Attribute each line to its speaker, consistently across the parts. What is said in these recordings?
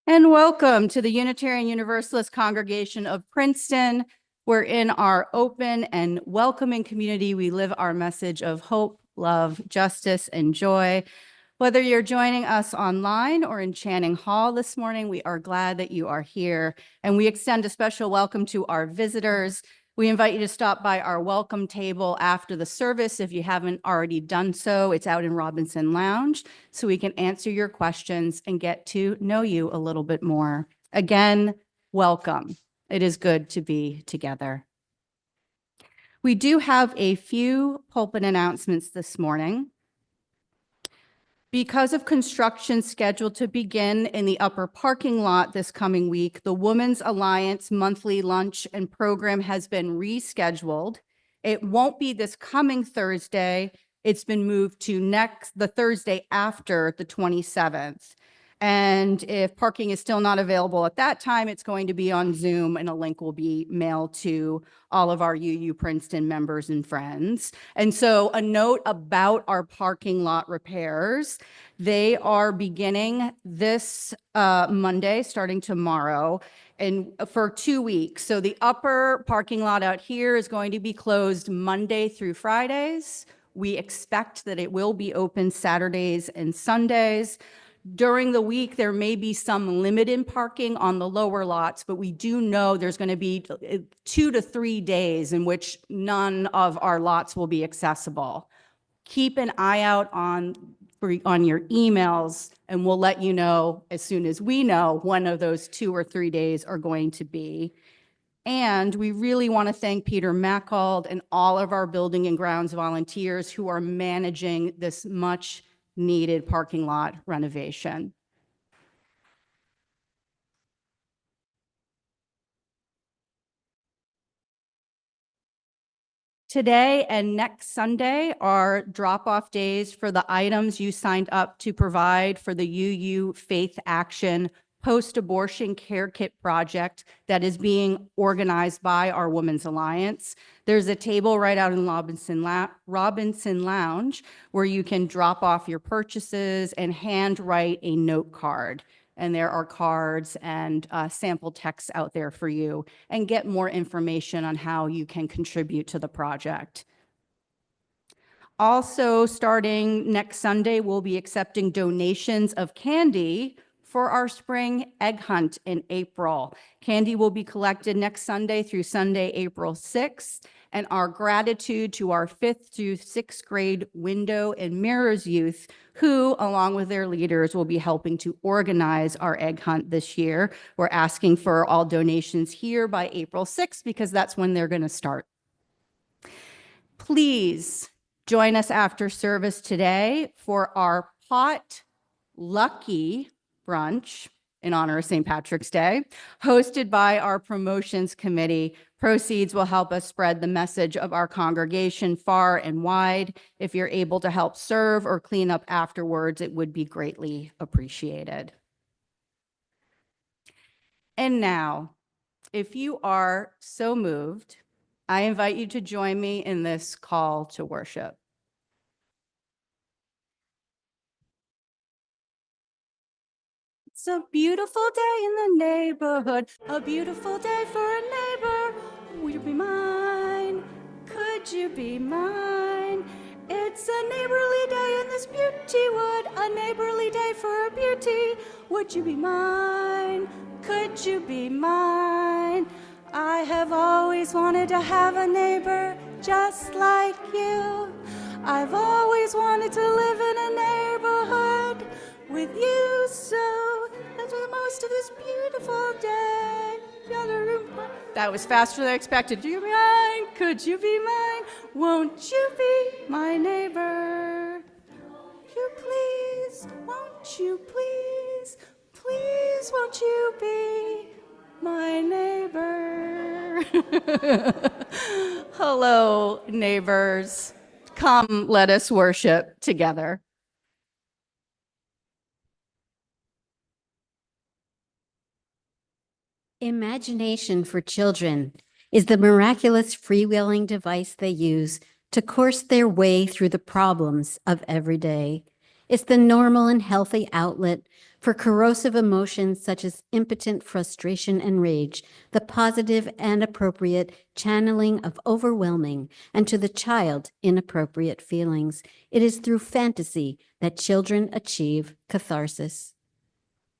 Speaker 1: And welcome to the Unitarian Universalist Congregation of Princeton. We're in our open and welcoming community. We live our message of hope, love, justice, and joy. Whether you're joining us online or in Channing Hall this morning, we are glad that you are here. And we extend a special welcome to our visitors. We invite you to stop by our welcome table after the service if you haven't already done so. It's out in Robinson Lounge, so we can answer your questions and get to know you a little bit more. Again, welcome. It is good to be together. We do have a few pulpit announcements this morning. Because of construction scheduled to begin in the upper parking lot this coming week, the Women's Alliance monthly lunch and program has been rescheduled. It won't be this coming Thursday. It's been moved to the Thursday after the 27th. And if parking is still not available at that time, it's going to be on Zoom and a link will be mailed to all of our UU Princeton members and friends. And so a note about our parking lot repairs. They are beginning this Monday, starting tomorrow, and for 2 weeks. So the upper parking lot out here is going to be closed Monday through Fridays. We expect that it will be open Saturdays and Sundays. During the week, there may be some limited parking on the lower lots, but we do know there's going to be 2 to 3 days in which none of our lots will be accessible. Keep an eye out on your emails, and we'll let you know as soon as we know when of those 2 or 3 days are going to be. And we really want to thank Peter Mackald and all of our building and grounds volunteers who are managing this much needed parking lot renovation. Today and next Sunday are drop-off days for the items you signed up to provide for the UU Faith Action post-abortion care kit project that is being organized by our Women's Alliance. There's a table right out in Robinson Lounge where you can drop off your purchases and handwrite a note card. And there are cards and sample texts out there for you, and get more information on how you can contribute to the project. Also, starting next Sunday, we'll be accepting donations of candy for our spring egg hunt in April. Candy will be collected next Sunday through Sunday, April 6th. And our gratitude to our 5th through 6th grade Window and Mirrors youth, who, along with their leaders, will be helping to organize our egg hunt this year. We're asking for all donations here by April 6th because that's when they're going to start. Please join us after service today for our Pot Lucky brunch in honor of St. Patrick's Day, hosted by our promotions committee. Proceeds will help us spread the message of our congregation far and wide. If you're able to help serve or clean up afterwards, it would be greatly appreciated. And now, if you are so moved, I invite you to join me in this call to worship. It's a beautiful day in the neighborhood, a beautiful day for a neighbor. Would you be mine? Could you be mine? It's a neighborly day in this beauty wood, a neighborly day for a beauty. Would you be mine? Could you be mine? I have always wanted to have a neighbor just like you. I've always wanted to live in a neighborhood with you, so let's make the most of this beautiful day. That was faster than I expected. Do you be mine? Could you be mine? Won't you be my neighbor? You please, won't you please, please won't you be my neighbor? Hello, neighbors. Come, let us worship together.
Speaker 2: Imagination for children is the miraculous freewheeling device they use to course their way through the problems of every day. It's the normal and healthy outlet for corrosive emotions such as impotent frustration and rage, the positive and appropriate channeling of overwhelming, and to the child, inappropriate feelings. It is through fantasy that children achieve catharsis.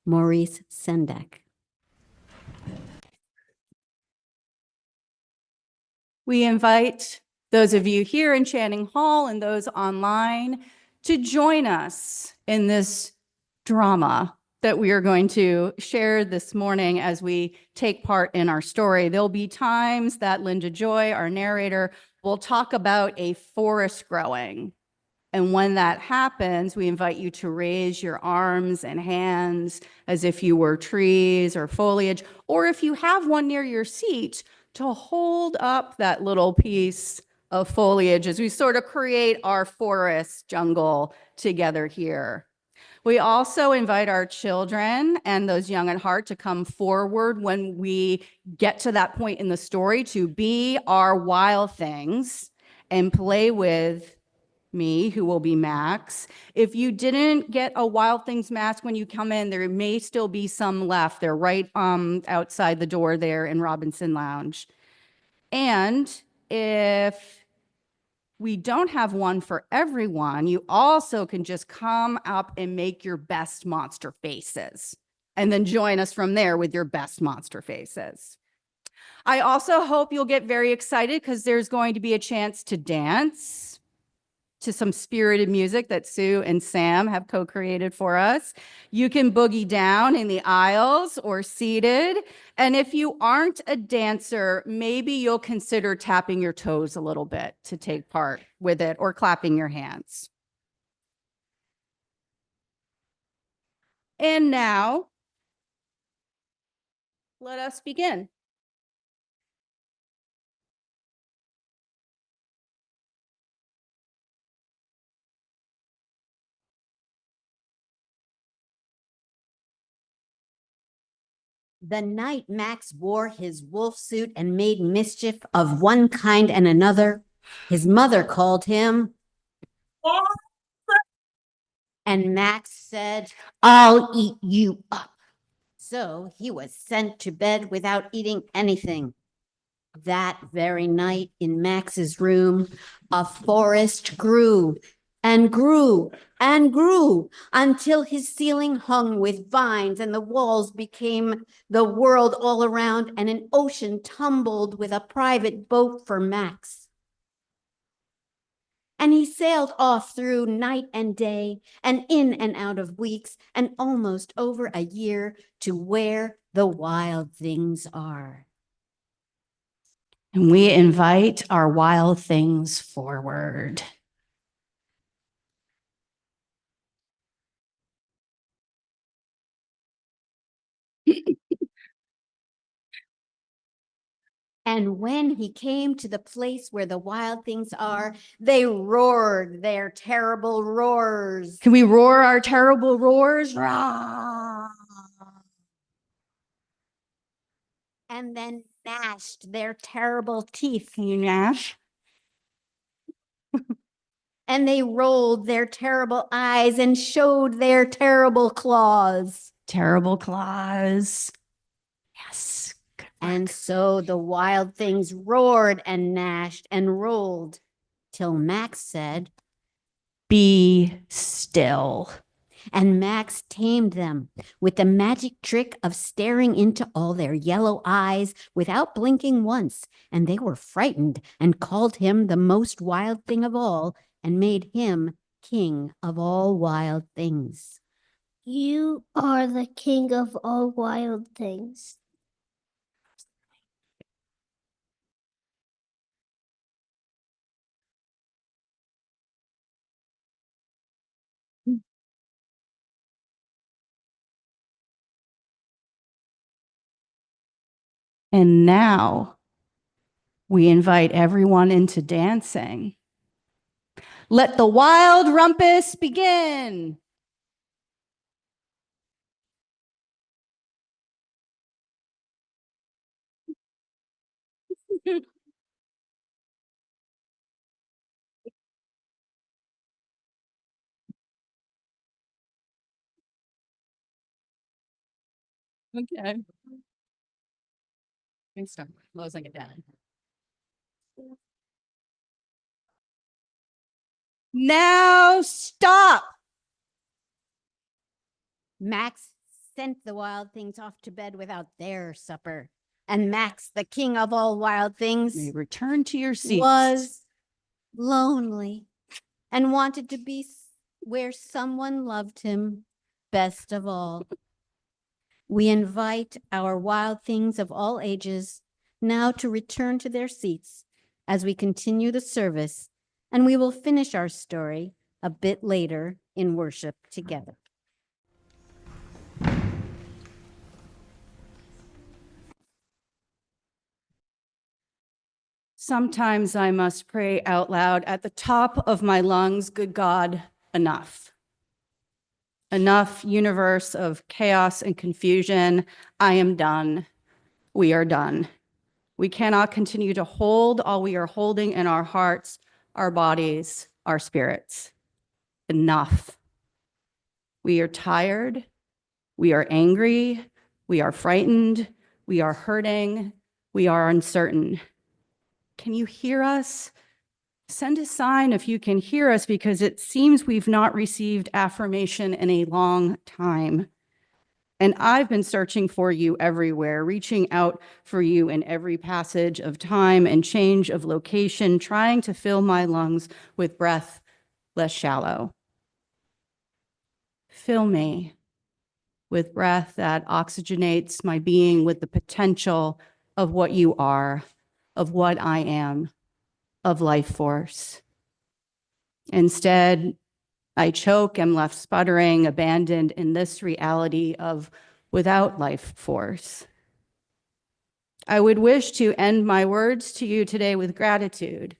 Speaker 2: Maurice Sendak.
Speaker 1: We invite those of you here in Channing Hall and those online to join us in this drama that we are going to share this morning as we take part in our story. There'll be times that Linda Joy, our narrator, will talk about a forest growing. And when that happens, we invite you to raise your arms and hands as if you were trees or foliage, or if you have one near your seat, to hold up that little piece of foliage as we sort of create our forest jungle together here. We also invite our children and those young at heart to come forward when we get to that point in the story to be our wild things and play with me, who will be Max. If you didn't get a Wild Things mask when you come in, there may still be some left. They're right outside the door there in Robinson Lounge. And if we don't have one for everyone, you also can just come up and make your best monster faces and then join us from there with your best monster faces. I also hope you'll get very excited because there's going to be a chance to dance to some spirited music that Sue and Sam have co-created for us. You can boogie down in the aisles or seated. And if you aren't a dancer, maybe you'll consider tapping your toes a little bit to take part with it or clapping your hands. And now, let us begin.
Speaker 2: The night Max wore his wolf suit and made mischief of one kind and another, his mother called him. And Max said, "I'll eat you up." So he was sent to bed without eating anything. That very night in Max's room, a forest grew and grew and grew until his ceiling hung with vines and the walls became the world all around and an ocean tumbled with a private boat for Max. And he sailed off through night and day and in and out of weeks and almost over a year to where the wild things are.
Speaker 1: And we invite our wild things forward.
Speaker 2: And when he came to the place where the wild things are, they roared their terrible roars.
Speaker 1: Can we roar our terrible roars? Rah!
Speaker 2: And then gnashed their terrible teeth.
Speaker 1: Can you gnash?
Speaker 2: And they rolled their terrible eyes and showed their terrible claws.
Speaker 1: Terrible claws. Yes. Good work.
Speaker 2: And so the wild things roared and gnashed and rolled till Max said,
Speaker 1: "Be still."
Speaker 2: and Max tamed them with the magic trick of staring into all their yellow eyes without blinking once, and they were frightened and called him the most wild thing of all and made him king of all wild things.
Speaker 3: You are the king of all wild things.
Speaker 1: And now we invite everyone into dancing. Let the wild rumpus begin. Okay. Thanks, start closing it down. Now stop.
Speaker 2: Max sent the wild things off to bed without their supper. And Max, the king of all wild things,
Speaker 1: May return to your seats.
Speaker 2: was lonely and wanted to be where someone loved him best of all. We invite our wild things of all ages now to return to their seats as we continue the service, and we will finish our story a bit later in worship together.
Speaker 1: Sometimes I must pray out loud at the top of my lungs, good God, enough. Enough, universe of chaos and confusion. I am done. We are done. We cannot continue to hold all we are holding in our hearts, our bodies, our spirits. Enough. We are tired. We are angry. We are frightened. We are hurting. We are uncertain. Can you hear us? Send a sign if you can hear us, because it seems we've not received affirmation in a long time. And I've been searching for you everywhere, reaching out for you in every passage of time and change of location, trying to fill my lungs with breath less shallow. Fill me with breath that oxygenates my being with the potential of what you are, of what I am, of life force. Instead, I choke, am left sputtering, abandoned in this reality of without life force. I would wish to end my words to you today with gratitude,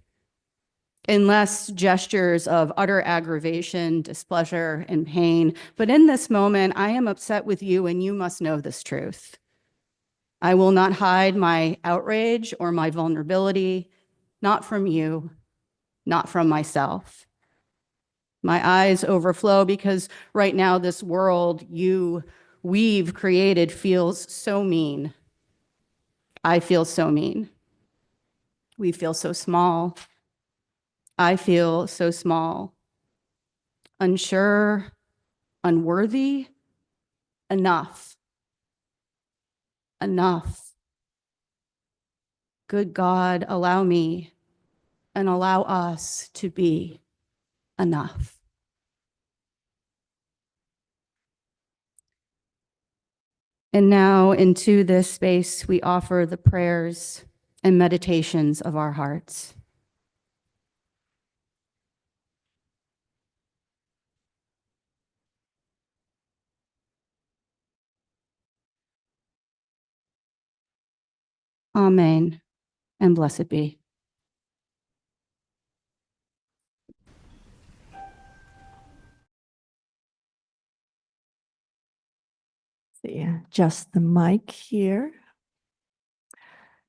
Speaker 1: in less gestures of utter aggravation, displeasure, and pain. But in this moment, I am upset with you, and you must know this truth. I will not hide my outrage or my vulnerability, not from you, not from myself. My eyes overflow because right now this world we've created feels so mean. I feel so mean. We feel so small. I feel so small. Unsure, unworthy. Enough. Enough. Good God, allow me and allow us to be enough. And now into this space, we offer the prayers and meditations of our hearts. Amen, and blessed be.
Speaker 4: See, just the mic here.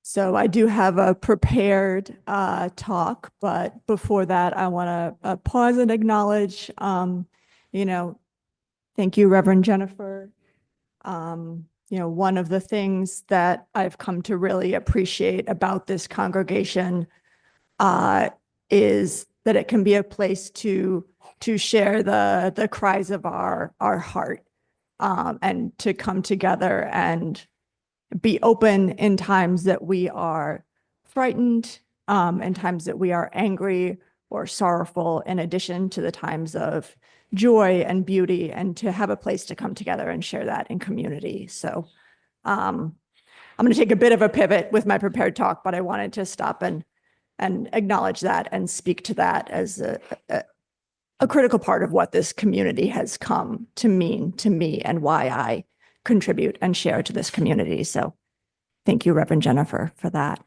Speaker 4: So I do have a prepared talk, but before that, I want to pause and acknowledge, thank you, Reverend Jennifer. One of the things that I've come to really appreciate about this congregation is that it can be a place to share the cries of our heart, and to come together and be open in times that we are frightened, in times that we are angry or sorrowful, in addition to the times of joy and beauty, and to have a place to come together and share that in community. So I'm going to take a bit of a pivot with my prepared talk, but I wanted to stop and acknowledge that and speak to that as a critical part of what this community has come to mean to me and why I contribute and share to this community. So thank you, Reverend Jennifer, for that.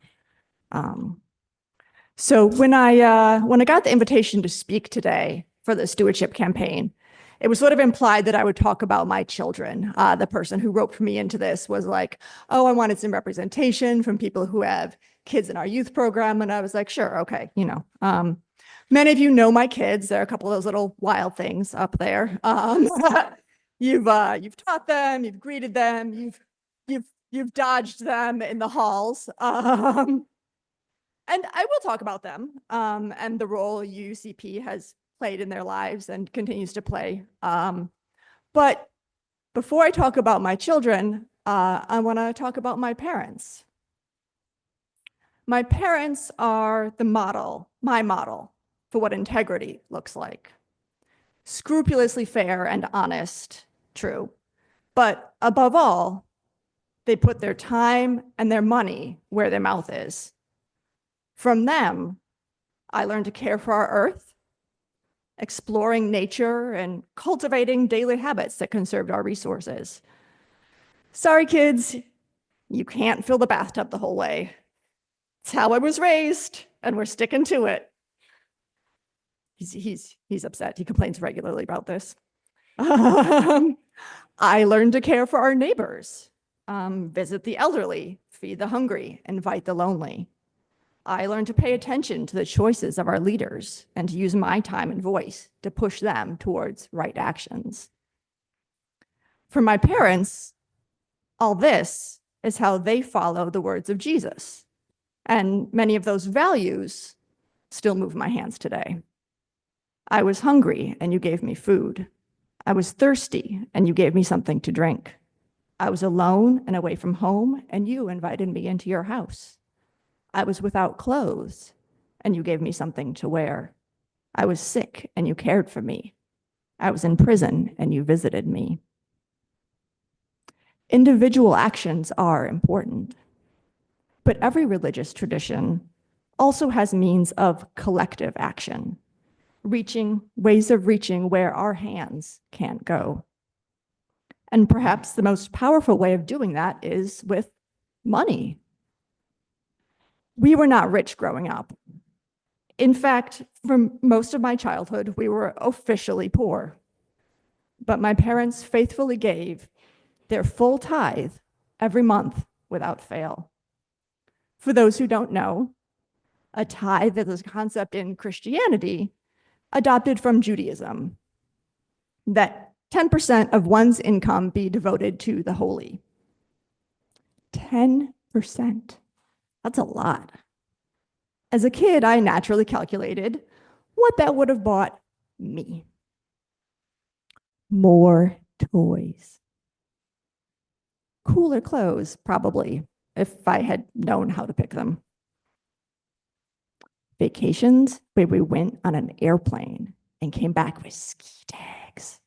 Speaker 4: So when I got the invitation to speak today for the stewardship campaign, it was sort of implied that I would talk about my children. The person who roped me into this was like, oh, I wanted some representation from people who have kids in our youth program. And I was like, sure, okay, many of you know my kids. There are a couple of those little wild things up there. You've taught them, you've greeted them, you've you've dodged them in the halls. And I will talk about them and the role UCP has played in their lives and continues to play. But before I talk about my children, I want to talk about my parents. My parents are the model, my model, for what integrity looks like. Scrupulously fair and honest, true. But above all, they put their time and their money where their mouth is. From them, I learned to care for our earth, exploring nature and cultivating daily habits that conserved our resources. Sorry, kids, you can't fill the bathtub the whole way. It's how I was raised, and we're sticking to it. He's upset. He complains regularly about this. I learned to care for our neighbors, visit the elderly, feed the hungry, invite the lonely. I learned to pay attention to the choices of our leaders and to use my time and voice to push them towards right actions. For my parents, all this is how they follow the words of Jesus. And many of those values still move my hands today. I was hungry and you gave me food. I was thirsty and you gave me something to drink. I was alone and away from home and you invited me into your house. I was without clothes, and you gave me something to wear. I was sick, and you cared for me. I was in prison, and you visited me. Individual actions are important, but every religious tradition also has means of collective action, ways of reaching where our hands can't go. And perhaps the most powerful way of doing that is with money. We were not rich growing up. In fact, for most of my childhood, we were officially poor. But my parents faithfully gave their full tithe every month without fail. For those who don't know, a tithe is a concept in Christianity adopted from Judaism, that 10% of one's income be devoted to the holy. 10%. That's a lot. As a kid, I naturally calculated what that would have bought me. More toys. Cooler clothes, probably, if I had known how to pick them. Vacations where we went on an airplane and came back with ski tags.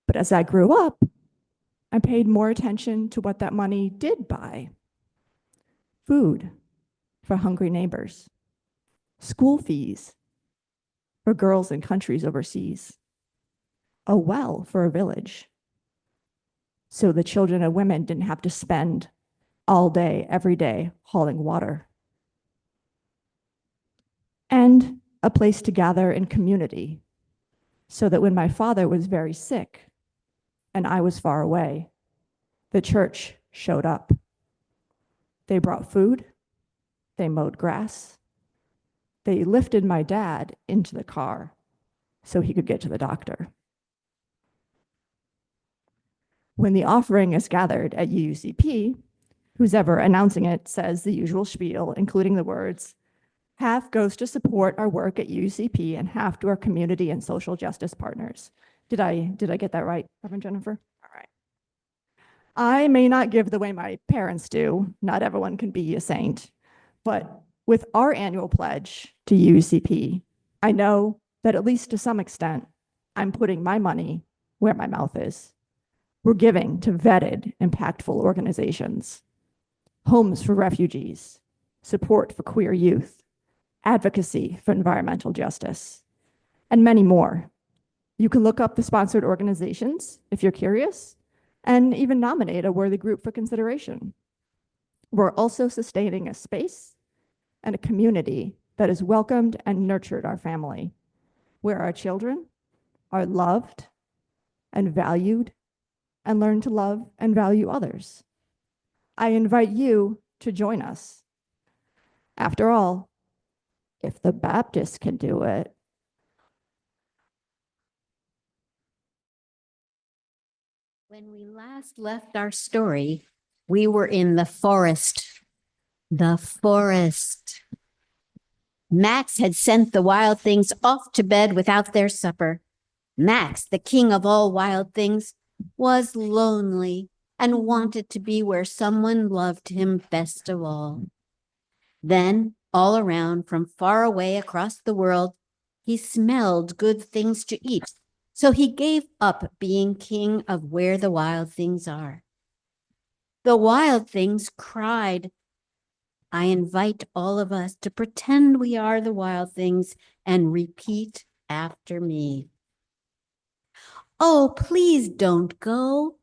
Speaker 4: But as I grew up, I paid more attention to what that money did buy. Food for hungry neighbors, school fees for girls in countries overseas, a well for a village, so the children and women didn't have to spend all day, every day, hauling water. And a place to gather in community, so that when my father was very sick and I was far away, the church showed up. They brought food, they mowed grass, they lifted my dad into the car so he could get to the doctor. When the offering is gathered at UUCP, who's ever announcing it says the usual spiel, including the words, half goes to support our work at UUCP and half to our community and social justice partners. Did I get that right, Reverend Jennifer? All right. I may not give the way my parents do. Not everyone can be a saint. But with our annual pledge to UUCP, I know that at least to some extent, I'm putting my money where my mouth is. We're giving to vetted, impactful organizations, homes for refugees, support for queer youth, advocacy for environmental justice, and many more. You can look up the sponsored organizations if you're curious, and even nominate a worthy group for consideration. We're also sustaining a space and a community that has welcomed and nurtured our family, where our children are loved and valued and learn to love and value others. I invite you to join us. After all, if the Baptists can do it,
Speaker 2: When we last left our story, we were in the forest. The forest. Max had sent the wild things off to bed without their supper. Max, the king of all wild things, was lonely and wanted to be where someone loved him best of all. Then, all around, from far away across the world, he smelled good things to eat. So he gave up being king of where the wild things are. The wild things cried. I invite all of us to pretend we are the wild things and repeat after me. Oh, please don't go.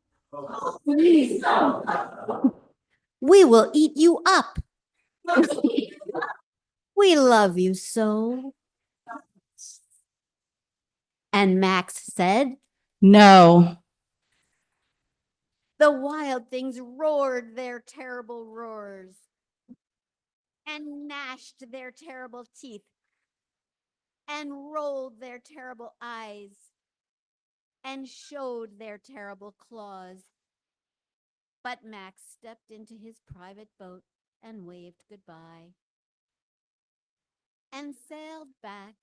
Speaker 2: Please don't go. We will eat you up. We love you so. And Max said,
Speaker 1: No.
Speaker 2: the wild things roared their terrible roars and gnashed their terrible teeth and rolled their terrible eyes and showed their terrible claws. But Max stepped into his private boat and waved goodbye and sailed back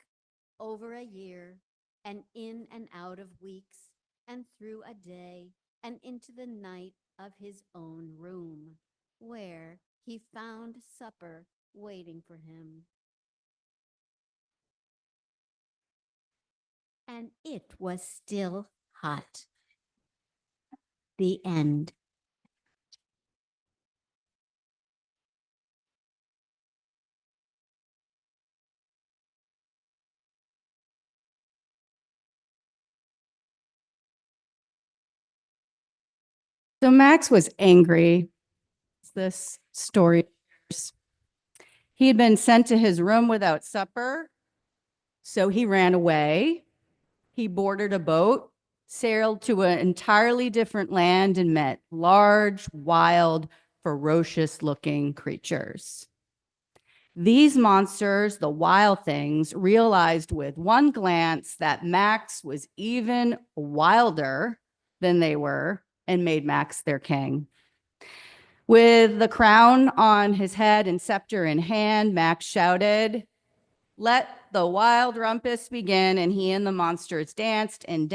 Speaker 2: over a year and in and out of weeks and through a day and into the night of his own room, where he found supper waiting for him. And it was still hot. The end.
Speaker 1: So Max was angry. This story. He had been sent to his room without supper, so he ran away. He boarded a boat, sailed to an entirely different land, and met large, wild, ferocious-looking creatures. These monsters, the wild things, realized with one glance that Max was even wilder than they were and made Max their king. With the crown on his head and scepter in hand, Max shouted, "Let the wild rumpus begin," and he and the monsters danced, and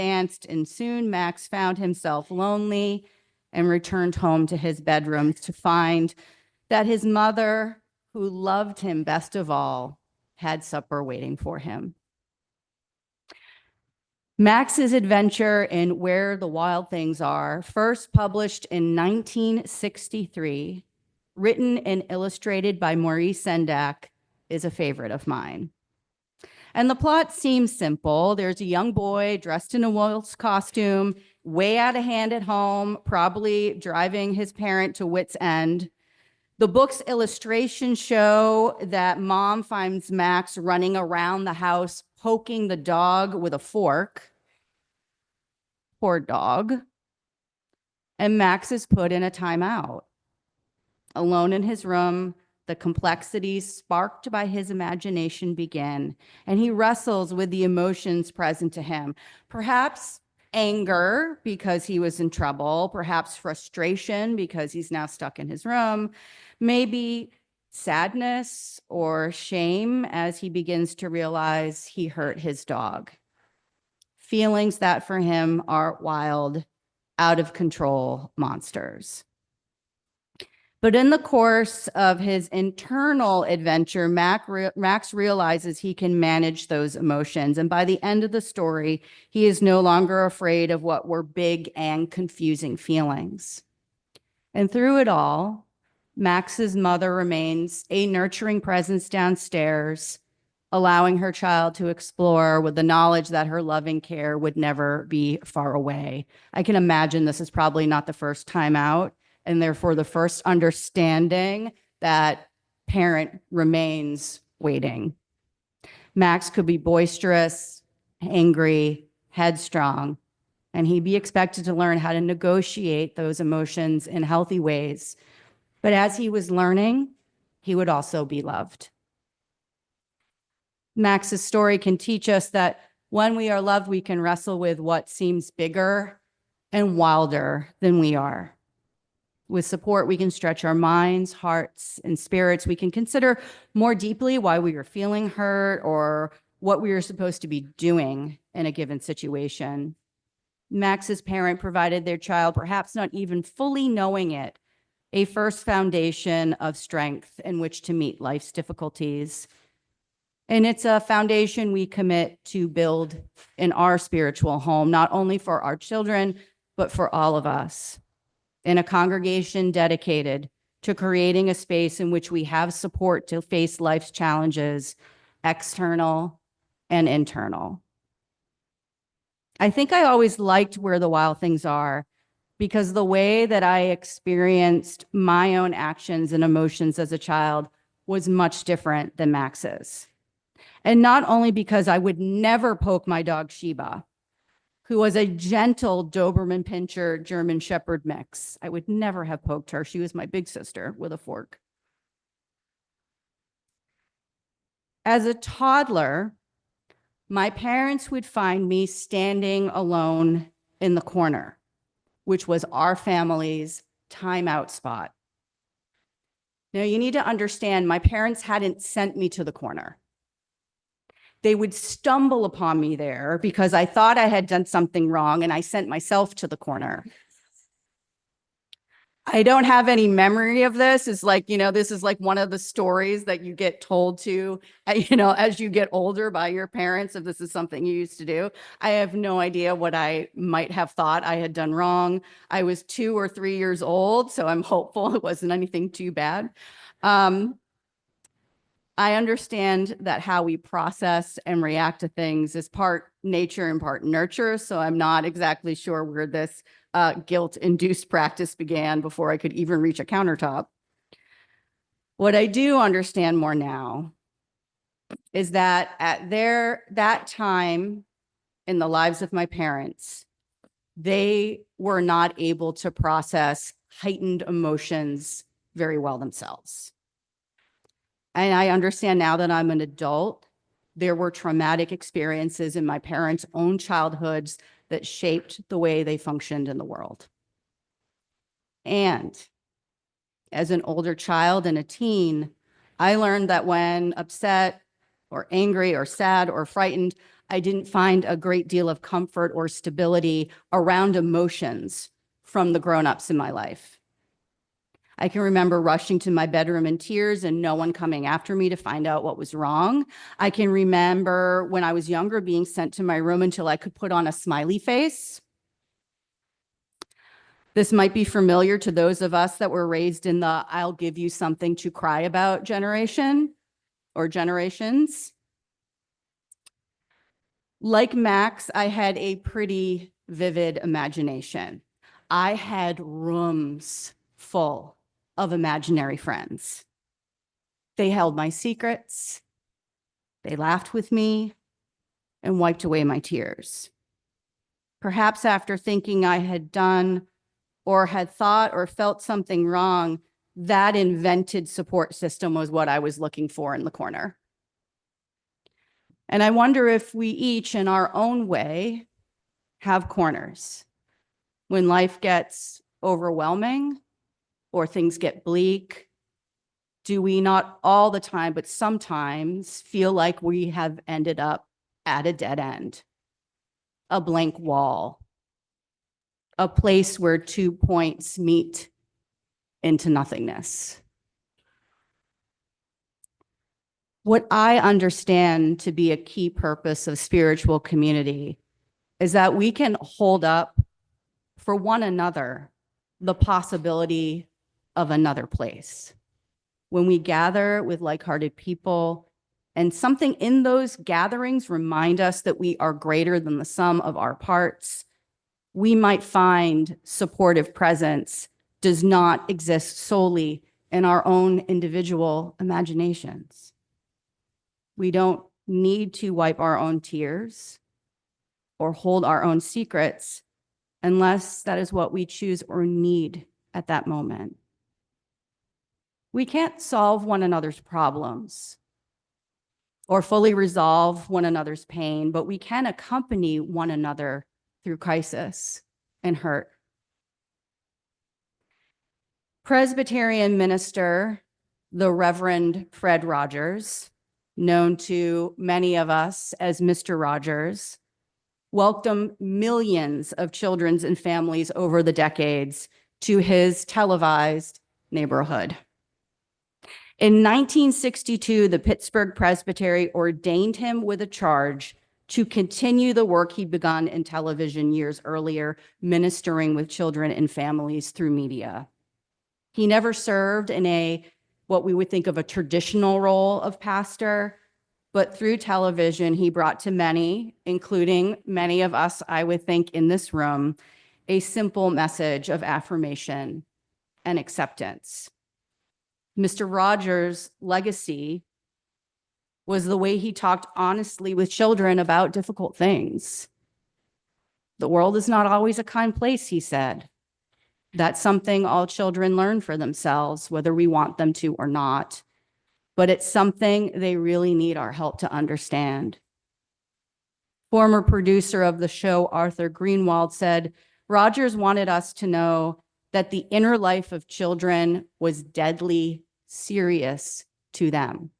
Speaker 1: soon Max found himself lonely and returned home to his bedroom to find that his mother, who loved him best of all, had supper waiting for him. Max's adventure in Where the Wild Things Are, first published in 1963, written and illustrated by Maurice Sendak, is a favorite of mine. And the plot seems simple. There's a young boy dressed in a wolf's costume, way out of hand at home, probably driving his parent to wit's end. The book's illustrations show that mom finds Max running around the house, poking the dog with a fork. Poor dog. And Max is put in a timeout. Alone in his room, the complexities sparked by his imagination begin, and he wrestles with the emotions present to him. Perhaps anger because he was in trouble, perhaps frustration because he's now stuck in his room, maybe sadness or shame as he begins to realize he hurt his dog. Feelings that for him are wild, out of control monsters. But in the course of his internal adventure, Max realizes he can manage those emotions. And by the end of the story, he is no longer afraid of what were big and confusing feelings. And through it all, Max's mother remains a nurturing presence downstairs, allowing her child to explore with the knowledge that her loving care would never be far away. I can imagine this is probably not the first time out, and therefore the first understanding that parent remains waiting. Max could be boisterous, angry, headstrong, and he'd be expected to learn how to negotiate those emotions in healthy ways. But as he was learning, he would also be loved. Max's story can teach us that when we are loved, we can wrestle with what seems bigger and wilder than we are. With support, we can stretch our minds, hearts, and spirits. We can consider more deeply why we are feeling hurt or what we are supposed to be doing in a given situation. Max's parent provided their child, perhaps not even fully knowing it, a first foundation of strength in which to meet life's difficulties. And it's a foundation we commit to build in our spiritual home, not only for our children, but for all of us, in a congregation dedicated to creating a space in which we have support to face life's challenges, external and internal. I think I always liked Where the Wild Things Are because the way that I experienced my own actions and emotions as a child was much different than Max's. And not only because I would never poke my dog Sheba, who was a gentle Doberman Pinscher German Shepherd mix. I would never have poked her. She was my big sister with a fork. As a toddler, my parents would find me standing alone in the corner, which was our family's timeout spot. Now, you need to understand, my parents hadn't sent me to the corner. They would stumble upon me there because I thought I had done something wrong and I sent myself to the corner. I don't have any memory of this. It's like, this is like one of the stories that you get told to, as you get older by your parents, if this is something you used to do. I have no idea what I might have thought I had done wrong. I was 2 or 3 years old, so I'm hopeful it wasn't anything too bad. I understand that how we process and react to things is part nature and part nurture. So I'm not exactly sure where this guilt-induced practice began before I could even reach a countertop. What I do understand more now is that at that time in the lives of my parents, they were not able to process heightened emotions very well themselves. And I understand now that I'm an adult, there were traumatic experiences in my parents' own childhoods that shaped the way they functioned in the world. And as an older child and a teen, I learned that when upset or angry or sad or frightened, I didn't find a great deal of comfort or stability around emotions from the grown-ups in my life. I can remember rushing to my bedroom in tears and no one coming after me to find out what was wrong. I can remember when I was younger being sent to my room until I could put on a smiley face. This might be familiar to those of us that were raised in the I'll give you something to cry about generation or generations. Like Max, I had a pretty vivid imagination. I had rooms full of imaginary friends. They held my secrets, they laughed with me, and wiped away my tears. Perhaps after thinking I had done or had thought or felt something wrong, that invented support system was what I was looking for in the corner. And I wonder if we each, in our own way, have corners. When life gets overwhelming or things get bleak, do we not all the time, but sometimes feel like we have ended up at a dead end, a blank wall, a place where 2 points meet into nothingness? What I understand to be a key purpose of spiritual community is that we can hold up for one another the possibility of another place. When we gather with like-hearted people, and something in those gatherings remind us that we are greater than the sum of our parts, we might find supportive presence does not exist solely in our own individual imaginations. We don't need to wipe our own tears or hold our own secrets unless that is what we choose or need at that moment. We can't solve one another's problems or fully resolve one another's pain, but we can accompany one another through crisis. and hurt. Presbyterian minister, the Reverend Fred Rogers, known to many of us as Mr. Rogers, welcomed millions of children and families over the decades to his televised neighborhood. In 1962, the Pittsburgh Presbytery ordained him with a charge to continue the work he'd begun in television years earlier, ministering with children and families through media. He never served in what we would think of a traditional role of pastor, but through television, he brought to many, including many of us, I would think, in this room, a simple message of affirmation and acceptance. Mr. Rogers' legacy was the way he talked honestly with children about difficult things. The world is not always a kind place, he said. That's something all children learn for themselves, whether we want them to or not. But it's something they really need our help to understand. Former producer of the show, Arthur Greenwald, said, Rogers wanted us to know that the inner life of children was deadly serious to them,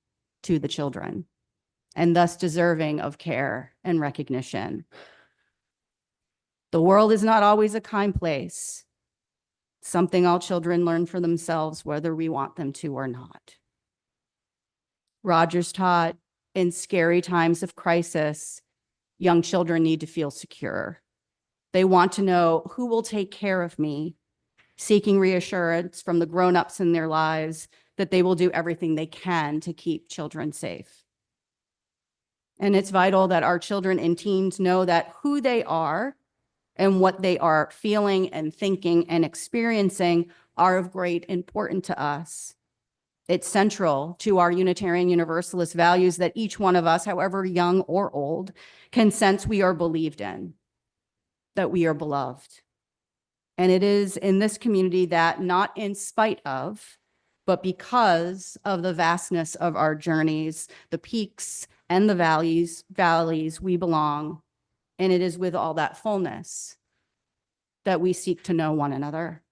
Speaker 1: to the children, and thus deserving of care and recognition. The world is not always a kind place. Something all children learn for themselves, whether we want them to or not. Rogers taught, in scary times of crisis, young children need to feel secure. They want to know who will take care of me, seeking reassurance from the grown-ups in their lives that they will do everything they can to keep children safe. And it's vital that our children and teens know that who they are and what they are feeling and thinking and experiencing are of great importance to us. It's central to our Unitarian Universalist values that each one of us, however young or old, can sense we are believed in, that we are beloved. And it is in this community that, not in spite of, but because of the vastness of our journeys, the peaks and the valleys, we belong. And it is with all that fullness that we seek to know one another.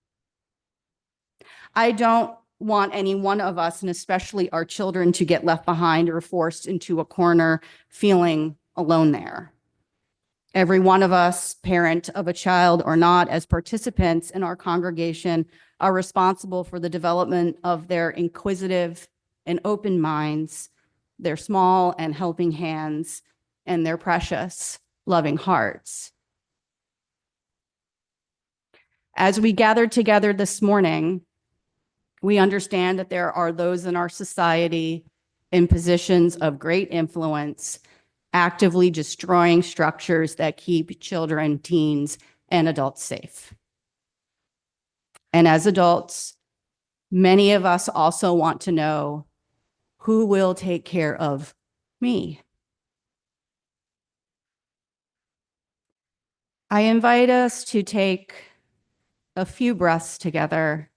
Speaker 1: I don't want any one of us, and especially our children, to get left behind or forced into a corner feeling alone there. Every one of us, parent of a child or not, as participants in our congregation, are responsible for the development of their inquisitive and open minds, their small and helping hands, and their precious, loving hearts. As we gathered together this morning, we understand that there are those in our society in positions of great influence, actively destroying structures that keep children, teens, and adults safe. And as adults, many of us also want to know who will take care of me. I invite us to take a few breaths together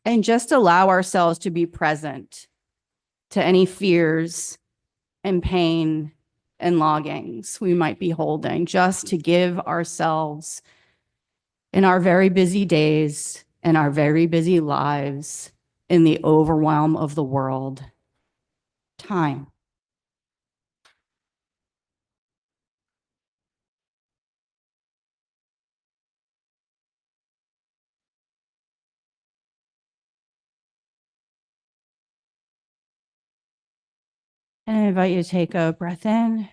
Speaker 1: and just allow ourselves to be present to any fears and pain and longings we might be holding, just to give ourselves, in our very busy days, in our very busy lives, in the overwhelm of the world, time. And I invite you to take a breath in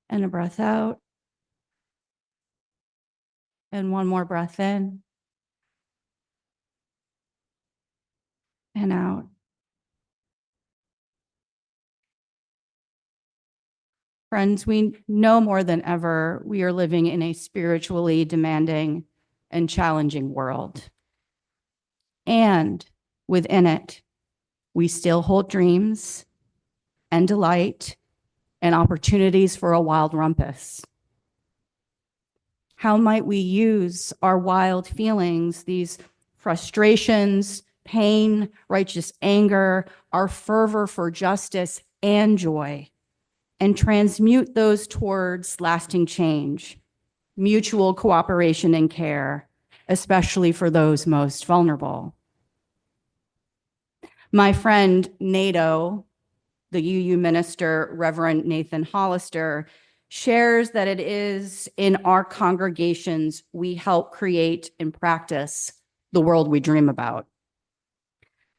Speaker 1: and a breath out. And one more breath in and out. Friends, we know more than ever we are living in a spiritually demanding and challenging world. And within it, we still hold dreams and delight and opportunities for a wild rumpus. How might we use our wild feelings, these frustrations, pain, righteous anger, our fervor for justice and joy, and transmute those towards lasting change, mutual cooperation and care, especially for those most vulnerable. My friend NATO, the UU minister, Reverend Nathan Hollister, shares that it is in our congregations we help create and practice the world we dream about.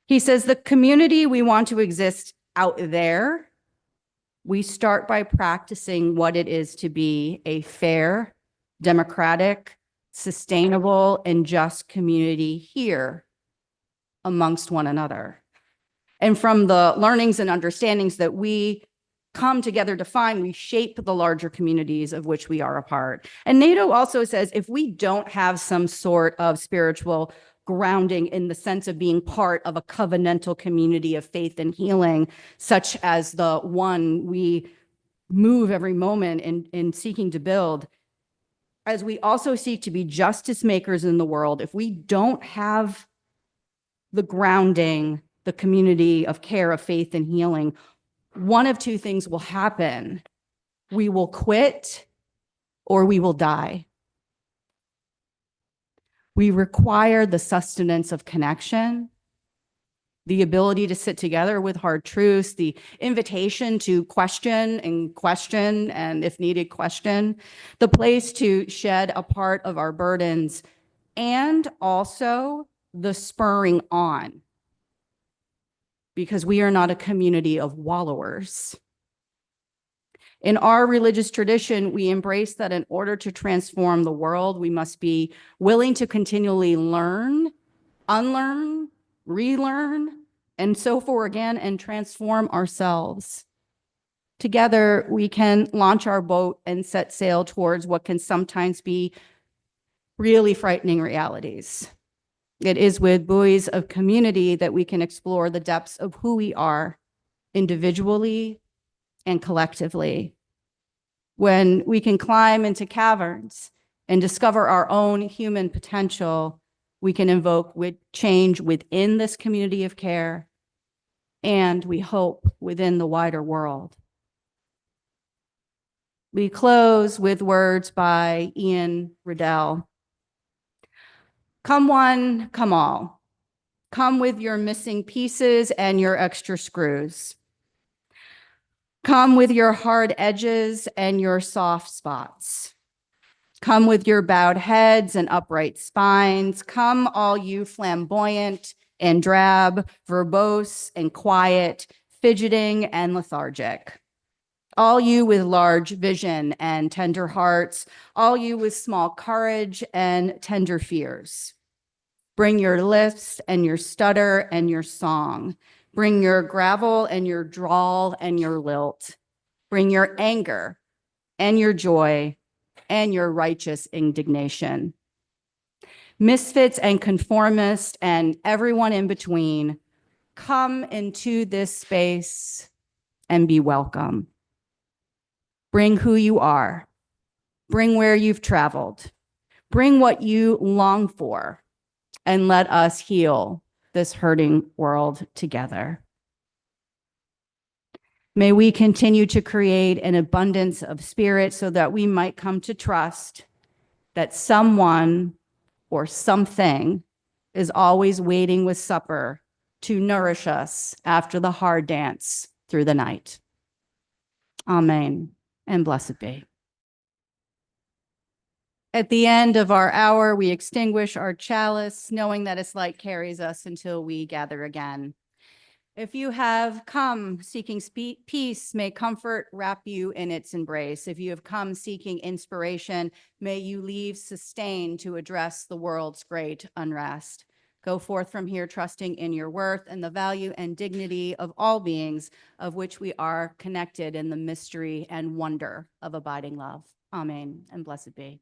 Speaker 1: He says the community we want to exist out there, we start by practicing what it is to be a fair, democratic, sustainable, and just community here amongst one another. And from the learnings and understandings that we come together to find, we shape the larger communities of which we are a part. And NATO also says if we don't have some sort of spiritual grounding in the sense of being part of a covenantal community of faith and healing, such as the one we move every moment in seeking to build, as we also seek to be justice makers in the world, if we don't have the grounding, the community of care, of faith and healing, one of two things will happen. We will quit or we will die. We require the sustenance of connection, the ability to sit together with hard truths, the invitation to question, and if needed, question, the place to shed a part of our burdens, and also the spurring on, because we are not a community of wallowers. In our religious tradition, we embrace that in order to transform the world, we must be willing to continually learn, unlearn, relearn, and so forth again, and transform ourselves. Together, we can launch our boat and set sail towards what can sometimes be really frightening realities. It is with buoys of community that we can explore the depths of who we are individually and collectively. When we can climb into caverns and discover our own human potential, we can invoke with change within this community of care, and we hope within the wider world. We close with words by Ian Riddell. Come one, come all. Come with your missing pieces and your extra screws. Come with your hard edges and your soft spots. Come with your bowed heads and upright spines. Come, all you flamboyant and drab, verbose and quiet, fidgeting and lethargic. All you with large vision and tender hearts. All you with small courage and tender fears. Bring your lisps and your stutter and your song. Bring your gravel and your drawl and your lilt. Bring your anger and your joy and your righteous indignation. Misfits and conformists and everyone in between, come into this space and be welcome. Bring who you are. Bring where you've traveled. Bring what you long for, and let us heal this hurting world together. May we continue to create an abundance of spirit so that we might come to trust that someone or something is always waiting with supper to nourish us after the hard dance through the night. Amen, and blessed be. At the end of our hour, we extinguish our chalice, knowing that its light carries us until we gather again. If you have come seeking peace, may comfort wrap you in its embrace. If you have come seeking inspiration, may you leave sustained to address the world's great unrest. Go forth from here trusting in your worth and the value and dignity of all beings, of which we are connected in the mystery and wonder of abiding love. Amen, and blessed be.